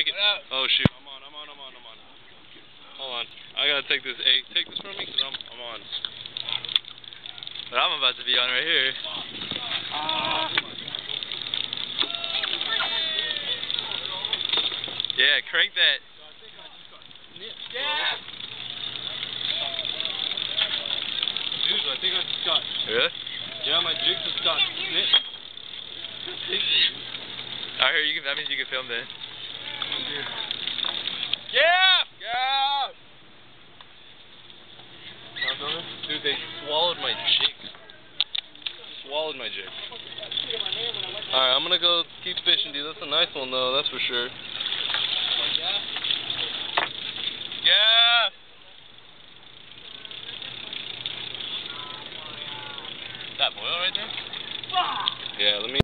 crank it. Oh shoot, I'm on. Hold on. I gotta take this. Hey, take this from me, cause I'm on. But I'm about to be on right here. Yeah, crank that. Yeah! Dude, I think I just got... Really? Yeah, my jig just got snipped. I heard you can. That means you can film this. Yeah! Yeah! Dude, they swallowed my jig. Alright, I'm gonna go keep fishing, dude. That's a nice one, though. That's for sure. Yeah! That boil right there? Yeah, let me...